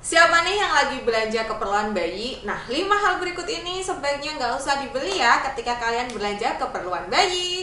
Siapa nih yang lagi belanja keperluan bayi? Nah, 5 hal berikut ini sebaiknya nggak usah dibeli ya ketika kalian belanja keperluan bayi.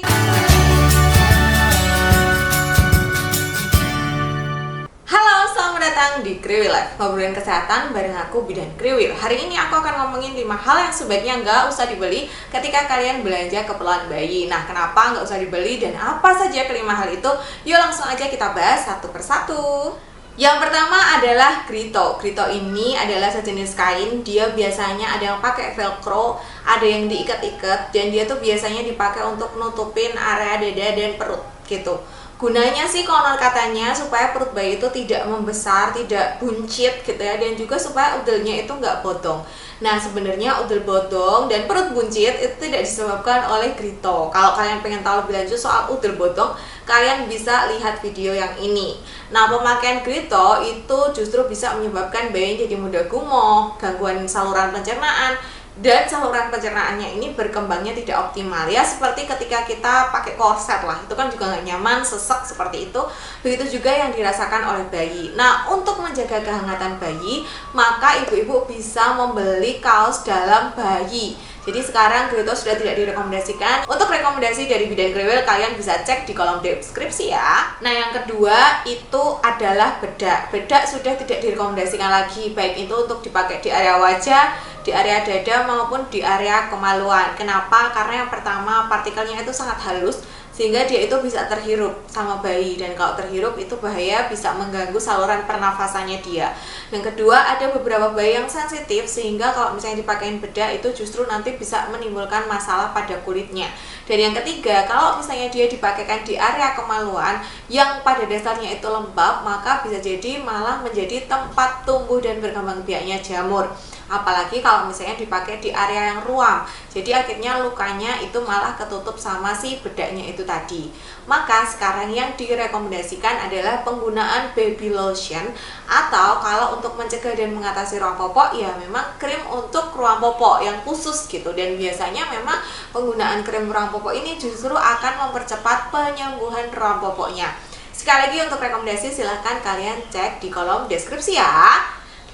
Halo, selamat datang di Kriwil Life, ngobrolin kesehatan bareng aku Bidan Kriwil. Hari ini aku akan ngomongin 5 hal yang sebaiknya nggak usah dibeli ketika kalian belanja keperluan bayi. Nah, kenapa nggak usah dibeli dan apa saja kelima hal itu? Yuk langsung aja kita bahas satu persatu. Yang pertama adalah Grito. Grito ini adalah sejenis kain. Dia biasanya ada yang pakai velcro, ada yang diikat-ikat, dan dia tuh biasanya dipakai untuk nutupin area dada dan perut gitu. Gunanya sih konon katanya supaya perut bayi itu tidak membesar, tidak buncit gitu ya, dan juga supaya udelnya itu nggak bodong. Nah, sebenarnya udel bodong dan perut buncit itu tidak disebabkan oleh Grito. Kalau kalian pengen tahu lebih lanjut soal udel bodong, kalian bisa lihat video yang ini. Nah, pemakaian Grito itu justru bisa menyebabkan bayi jadi mudah gumoh, gangguan saluran pencernaan, dan saluran pencernaannya ini berkembangnya tidak optimal ya, seperti ketika kita pakai korset lah, itu kan juga nggak nyaman, sesek seperti itu. Begitu juga yang dirasakan oleh bayi. Nah, untuk menjaga kehangatan bayi, maka ibu-ibu bisa membeli kaos dalam bayi. Jadi sekarang Grito sudah tidak direkomendasikan. Untuk rekomendasi dari Bidan Kriwil kalian bisa cek di kolom deskripsi ya. Nah, yang kedua itu adalah bedak. Bedak sudah tidak direkomendasikan lagi, baik itu untuk dipakai di area wajah, di area dada maupun di area kemaluan. Kenapa? Karena yang pertama partikelnya itu sangat halus sehingga dia itu bisa terhirup sama bayi, dan kalau terhirup itu bahaya, bisa mengganggu saluran pernafasannya dia. Yang kedua, ada beberapa bayi yang sensitif sehingga kalau misalnya dipakein bedak itu justru nanti bisa menimbulkan masalah pada kulitnya. Dan yang ketiga, kalau misalnya dia dipakaikan di area kemaluan yang pada dasarnya itu lembab, maka bisa jadi malah menjadi tempat tumbuh dan berkembang biaknya jamur. Apalagi kalau misalnya dipakai di area yang ruam, jadi akhirnya lukanya itu malah ketutup sama si bedaknya itu tadi. Maka sekarang yang direkomendasikan adalah penggunaan baby lotion, atau kalau untuk mencegah dan mengatasi ruam popok ya memang krim untuk ruam popok yang khusus gitu. Dan biasanya memang penggunaan krim ruam popok ini justru akan mempercepat penyembuhan ruam popoknya. Sekali lagi untuk rekomendasi silahkan kalian cek di kolom deskripsi ya.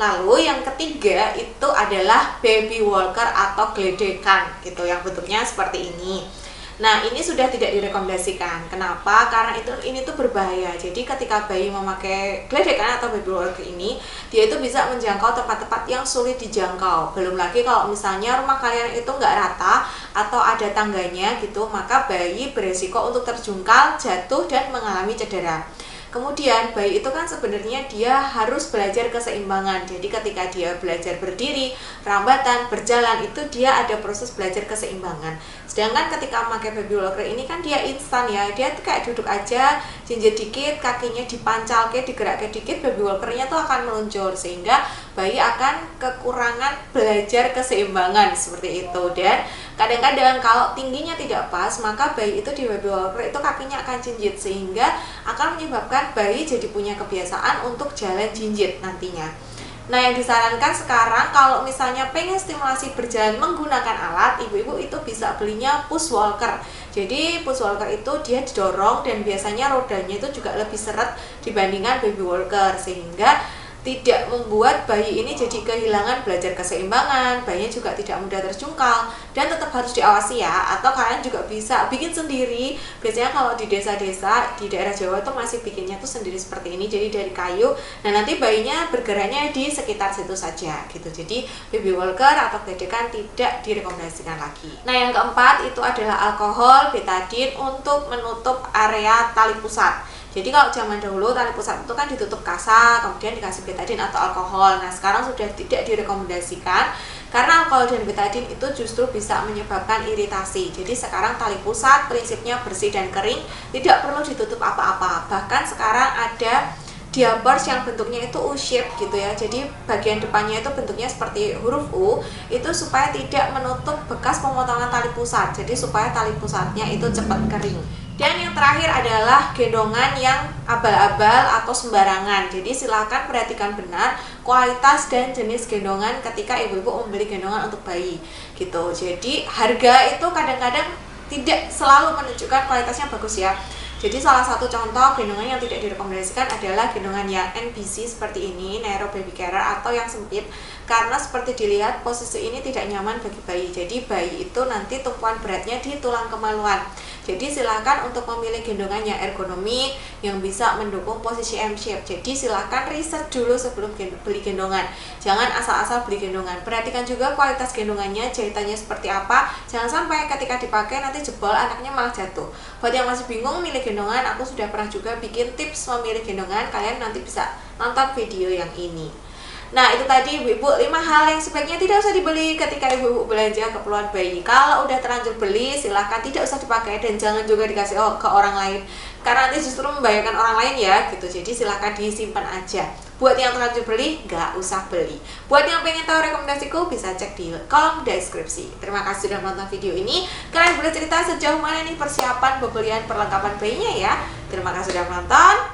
Lalu yang ketiga itu adalah baby walker atau gledekan gitu, yang bentuknya seperti ini. Nah, ini sudah tidak direkomendasikan. Kenapa? Karena ini tuh berbahaya. Jadi ketika bayi memakai gledekan atau baby walker ini, dia itu bisa menjangkau tempat-tempat yang sulit dijangkau. Belum lagi kalau misalnya rumah kalian itu nggak rata atau ada tangganya gitu, maka bayi beresiko untuk terjungkal, jatuh, dan mengalami cedera. Kemudian bayi itu kan sebenarnya dia harus belajar keseimbangan. Jadi ketika dia belajar berdiri, rambatan, berjalan, itu dia ada proses belajar keseimbangan. Sedangkan ketika memakai baby walker ini kan dia instan ya, dia tuh kayak duduk aja, jinjit dikit, kakinya dipancalke, digerakkan dikit, baby walkernya tuh akan meluncur, sehingga bayi akan kekurangan belajar keseimbangan seperti itu. Dan kadang-kadang kalau tingginya tidak pas, maka bayi itu di baby walker itu kakinya akan jinjit, sehingga akan menyebabkan bayi jadi punya kebiasaan untuk jalan jinjit nantinya. Nah, yang disarankan sekarang kalau misalnya pengen stimulasi berjalan menggunakan alat, ibu-ibu itu bisa belinya push walker. Jadi push walker itu dia didorong dan biasanya rodanya itu juga lebih seret dibandingkan baby walker, sehingga tidak membuat bayi ini jadi kehilangan belajar keseimbangan, bayinya juga tidak mudah terjungkal, dan tetap harus diawasi ya. Atau kalian juga bisa bikin sendiri. Biasanya kalau di desa-desa di daerah Jawa tuh masih bikinnya tuh sendiri seperti ini, jadi dari kayu. Nah, nanti bayinya bergeraknya di sekitar situ saja gitu. Jadi baby walker atau gledekan tidak direkomendasikan lagi. Nah, yang keempat itu adalah alkohol, betadine untuk menutup area tali pusat. Jadi kalau zaman dahulu tali pusat itu kan ditutup kasa, kemudian dikasih betadine atau alkohol. Nah, sekarang sudah tidak direkomendasikan karena alkohol dan betadine itu justru bisa menyebabkan iritasi. Jadi sekarang tali pusat prinsipnya bersih dan kering, tidak perlu ditutup apa-apa. Bahkan sekarang ada diapers yang bentuknya itu U-shape gitu ya. Jadi bagian depannya itu bentuknya seperti huruf U, itu supaya tidak menutup bekas pemotongan tali pusat. Jadi supaya tali pusatnya itu cepat kering. Dan yang terakhir adalah gendongan yang abal-abal atau sembarangan. Jadi silakan perhatikan benar kualitas dan jenis gendongan ketika ibu-ibu membeli gendongan untuk bayi gitu. Jadi harga itu kadang-kadang tidak selalu menunjukkan kualitasnya bagus ya. Jadi salah satu contoh gendongan yang tidak direkomendasikan adalah gendongan yang NBC seperti ini, narrow baby carrier, atau yang sempit, karena seperti dilihat posisi ini tidak nyaman bagi bayi. Jadi bayi itu nanti tumpuan beratnya di tulang kemaluan. Jadi silakan untuk memilih gendongan yang ergonomik yang bisa mendukung posisi M-shape. Jadi silakan riset dulu sebelum beli gendongan. Jangan asal-asal beli gendongan. Perhatikan juga kualitas gendongannya, jahitannya seperti apa. Jangan sampai ketika dipakai nanti jebol, anaknya malah jatuh. Buat yang masih bingung milih gendongan, aku sudah pernah juga bikin tips memilih gendongan. Kalian nanti bisa nonton video yang ini. Nah, itu tadi ibu-ibu 5 hal yang sebaiknya tidak usah dibeli ketika ibu-ibu belanja keperluan bayi. Kalau udah terlanjur beli, silahkan tidak usah dipakai dan jangan juga dikasih ke orang lain, karena nanti justru membahayakan orang lain ya gitu. Jadi silahkan disimpan aja. Buat yang terlanjur beli, nggak usah beli. Buat yang pengen tahu rekomendasiku, bisa cek di kolom deskripsi. Terima kasih sudah menonton video ini. Kalian boleh cerita sejauh mana nih persiapan pembelian perlengkapan bayinya ya. Terima kasih sudah menonton.